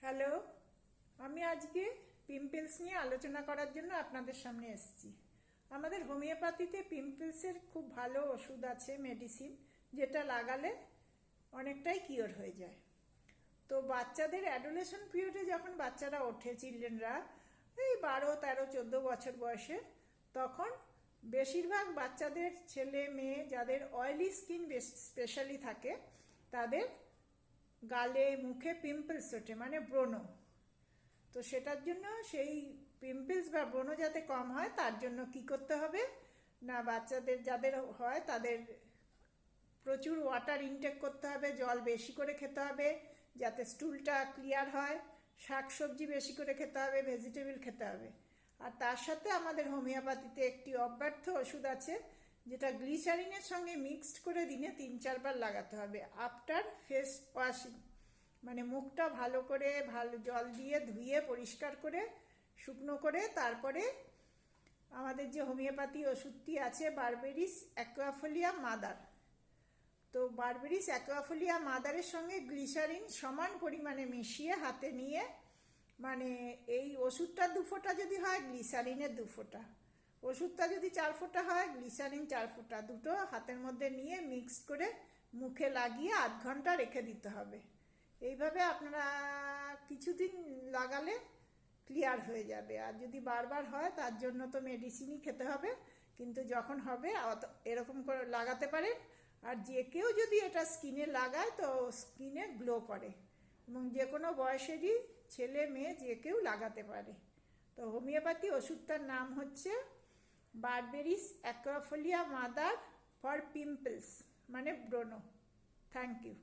Hello, আমি আজকে pimples নিয়ে আলোচনা করার জন্য আপনাদের সামনে এসেছি। আমাদের হোমিওপ্যাথিতে পিম্পলসের খুব ভালো ওষুধ আছে, মেডিসিন, যেটা লাগালে অনেকটাই কিওর হয়ে যায়। তো বাচ্চাদের অ্যাডোলেশন পিরিয়ডে যখন বাচ্চারা ওঠে, চিলড্রেনরা এই 12, 13, 14 বছর বয়সে, তখন বেশিরভাগ বাচ্চাদের, ছেলে মেয়ে যাদের অয়েলি স্কিন স্পেশালি থাকে, তাদের গালে মুখে পিম্পলস ওঠে, মানে ব্রণ। তো সেটার জন্য সেই পিম্পলস বা ব্রণ যাতে কম হয় তার জন্য কি করতে হবে না, বাচ্চাদের যাদের হয় তাদের প্রচুর ওয়াটার ইনটেক করতে হবে, জল বেশি করে খেতে হবে যাতে স্টুলটা ক্লিয়ার হয়, শাকসবজি বেশি করে খেতে হবে, ভেজিটেবল খেতে হবে। আর তার সাথে আমাদের হোমিওপ্যাথিতে একটি অব্যর্থ ওষুধ আছে যেটা গ্লিসারিনের সঙ্গে মিক্সড করে দিনে 3-4 বার লাগাতে হবে আফটার ফেস ওয়াশিং। মানে মুখটা ভালো করে জল দিয়ে ধুয়ে পরিষ্কার করে শুকনো করে তারপরে আমাদের যে হোমিওপ্যাথি ওষুধটি আছে বারবেরিস অ্যাকুয়াফোলিয়া মাদার, তো বারবেরিস অ্যাকুয়াফোলিয়া মাদারের সঙ্গে গ্লিসারিন সমান পরিমাণে মিশিয়ে হাতে নিয়ে, মানে এই ওষুধটা 2 ফোঁটা যদি হয়, গ্লিসারিনের 2 ফোঁটা, ওষুধটা যদি 4 ফোঁটা হয়, গ্লিসারিন 4 ফোঁটা, দুটো হাতের মধ্যে নিয়ে মিক্সড করে মুখে লাগিয়ে আধ ঘন্টা রেখে দিতে হবে। এইভাবে আপনারা কিছুদিন লাগালে ক্লিয়ার হয়ে যাবে। আর যদি বারবার হয় তার জন্য তো মেডিসিনই খেতে হবে, কিন্তু যখন হবে এরকম করে লাগাতে পারেন। আর যে কেউ যদি এটা স্কিনে লাগায় তো স্কিনে গ্লো করে, এবং যে কোনো বয়সেরই ছেলে মেয়ে যে কেউ লাগাতে পারে। তো হোমিওপ্যাথি ওষুধটার নাম হচ্ছে berberis aquifolium mother for pimples, মানে ব্রণ। Thank you.